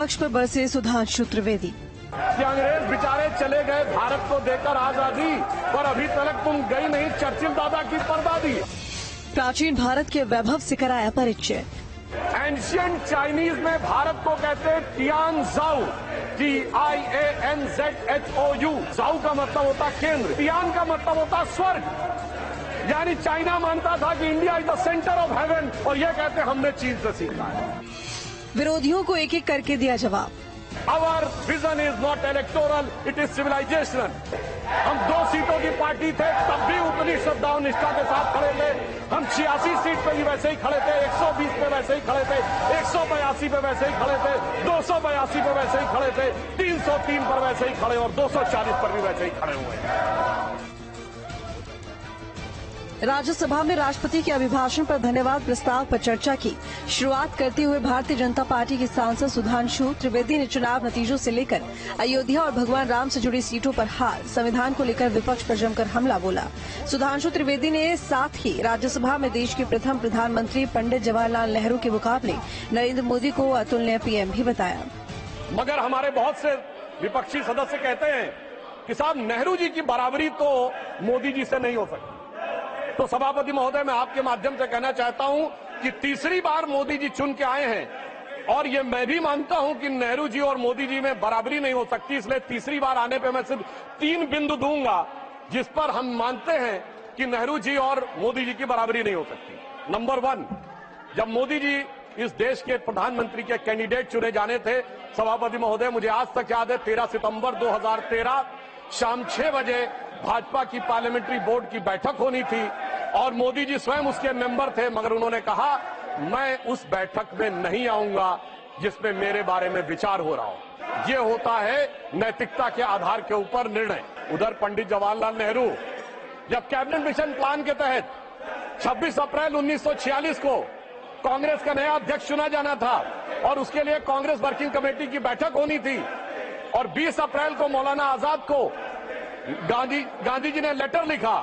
पक्ष पर बरसे सुधांशु त्रिवेदी। कि अंग्रेज बेचारे चले गए भारत को देकर आजादी, पर अभी तक तुम गई नहीं चर्चिल दादा की परदादी। प्राचीन भारत के वैभव से कराया परिचय। एंशियंट चाइनीज में भारत को कहते टियानजाओ, TIANZHOU। जाओ का मतलब होता केंद्र, टियान का मतलब होता स्वर्ग। यानी चाइना मानता था कि India is the centre of haven, और ये कहते हमने चीन से सीखा है। विरोधियों को एक एक करके दिया जवाब। Our vision is not electoral, it is civilisational. हम 2 सीटों की पार्टी थे, तब भी उतनी श्रद्धा और निष्ठा के साथ खड़े थे। हम 86 सीट पे भी वैसे ही खड़े थे, 120 पे वैसे ही खड़े थे, 182 पे वैसे ही खड़े थे, 282 पे वैसे ही खड़े थे, 303 पर वैसे ही खड़े और 240 पर भी वैसे ही खड़े हुए हैं। राज्यसभा में राष्ट्रपति के अभिभाषण पर धन्यवाद प्रस्ताव पर चर्चा की। शुरुआत करते हुए भारतीय जनता पार्टी के सांसद सुधांशु त्रिवेदी ने चुनाव नतीजों से लेकर अयोध्या और भगवान राम से जुड़ी सीटों पर हार, संविधान को लेकर विपक्ष पर जमकर हमला बोला। सुधांशु त्रिवेदी ने साथ ही राज्यसभा में देश के प्रथम प्रधानमंत्री पंडित जवाहरलाल नेहरू के मुकाबले नरेंद्र मोदी को अतुलनीय पीएम भी बताया। मगर हमारे बहुत से विपक्षी सदस्य कहते हैं कि साहब नेहरू जी की बराबरी तो मोदी जी से नहीं हो सकती। तो सभापति महोदय, मैं आपके माध्यम से कहना चाहता हूं कि तीसरी बार मोदी जी चुन के आए हैं, और ये मैं भी मानता हूं कि नेहरू जी और मोदी जी में बराबरी नहीं हो सकती। इसलिए तीसरी बार आने पे मैं सिर्फ 3 बिंदु दूंगा जिस पर हम मानते हैं कि नेहरू जी और मोदी जी की बराबरी नहीं हो सकती। नंबर 1, जब मोदी जी इस देश के प्रधानमंत्री के कैंडिडेट चुने जाने थे, सभापति महोदय, मुझे आज तक याद है 13 सितंबर 2013 शाम 6 बजे भाजपा की पार्लियामेंट्री बोर्ड की बैठक होनी थी और मोदी जी स्वयं उसके मेंबर थे, मगर उन्होंने कहा मैं उस बैठक में नहीं आऊंगा जिसमें मेरे बारे में विचार हो रहा हो। ये होता है नैतिकता के आधार के ऊपर निर्णय। उधर पंडित जवाहरलाल नेहरू जब कैबिनेट मिशन प्लान के तहत 26 अप्रैल 1946 को कांग्रेस का नया अध्यक्ष चुना जाना था और उसके लिए कांग्रेस वर्किंग कमेटी की बैठक होनी थी, और 20 अप्रैल को मौलाना आजाद को गांधी जी ने लेटर लिखा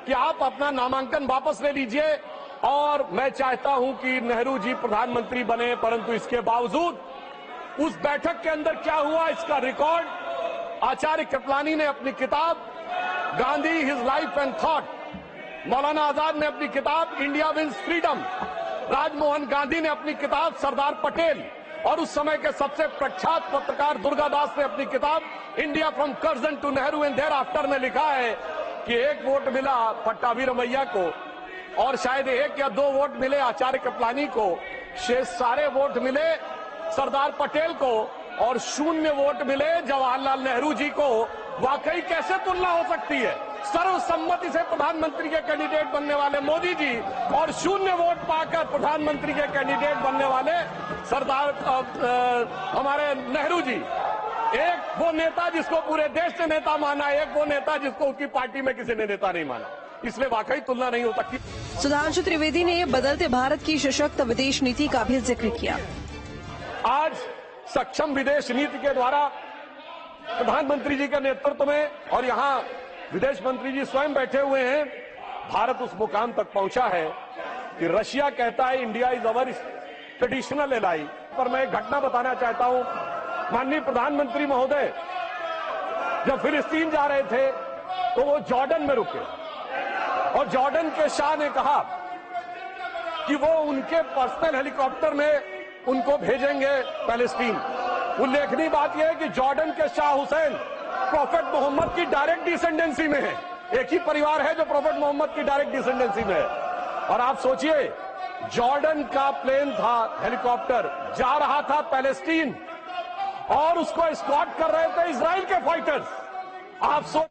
कि आप अपना नामांकन वापस ले लीजिए और मैं चाहता हूं कि नेहरू जी प्रधानमंत्री बने। परंतु इसके बावजूद उस बैठक के अंदर क्या हुआ, इसका रिकॉर्ड आचार्य कृपलानी ने अपनी किताब Gandhi his life and thought, Maulana Azad ने अपनी किताब India wins freedom, Rajmohan Gandhi ने अपनी किताब सरदार पटेल, और उस समय के सबसे प्रख्यात पत्रकार दुर्गादास ने अपनी किताब India from Curzon to Nehru and thereafter में लिखा है कि 1 वोट मिला पट्टाभी रमैया को और शायद 1 या 2 वोट मिले आचार्य कृपलानी को, शेष सारे वोट मिले सरदार पटेल को और 0 वोट मिले जवाहरलाल नेहरू जी को। वाकई कैसे तुलना हो सकती है? सर्वसम्मति से प्रधानमंत्री के कैंडिडेट बनने वाले मोदी जी और 0 वोट पाकर प्रधानमंत्री के कैंडिडेट बनने वाले सरदार हमारे नेहरू जी। एक वो नेता जिसको पूरे देश ने नेता माना, एक वो नेता जिसको उसकी पार्टी में किसी ने नेता नहीं माना। इसलिए वाकई तुलना नहीं हो सकती। सुधांशु त्रिवेदी ने बदलते भारत की सशक्त विदेश नीति का भी जिक्र किया। आज सक्षम विदेश नीति के द्वारा प्रधानमंत्री जी के नेतृत्व में, और यहाँ विदेश मंत्री जी स्वयं बैठे हुए हैं, भारत उस मुकाम तक पहुंचा है कि रशिया कहता है India is our traditional ally. पर मैं एक घटना बताना चाहता हूं। माननीय प्रधानमंत्री महोदय जब फिलिस्तीन जा रहे थे तो वो जॉर्डन में रुके और जॉर्डन के शाह ने कहा कि वो उनके पर्सनल हेलीकॉप्टर में उनको भेजेंगे पैलेस्टीन। उल्लेखनीय बात यह है कि जॉर्डन के शाह हुसैन प्रोफेट मोहम्मद की डायरेक्ट डिसेंडेंसी में है। एक ही परिवार है जो प्रोफेट मोहम्मद की डायरेक्ट डिसेंडेंसी में है। और आप सोचिए, जॉर्डन का प्लेन था, हेलीकॉप्टर जा रहा था पैलेस्टीन और उसको एस्कॉर्ट कर रहे थे इजराइल के फाइटर्स। आप सोच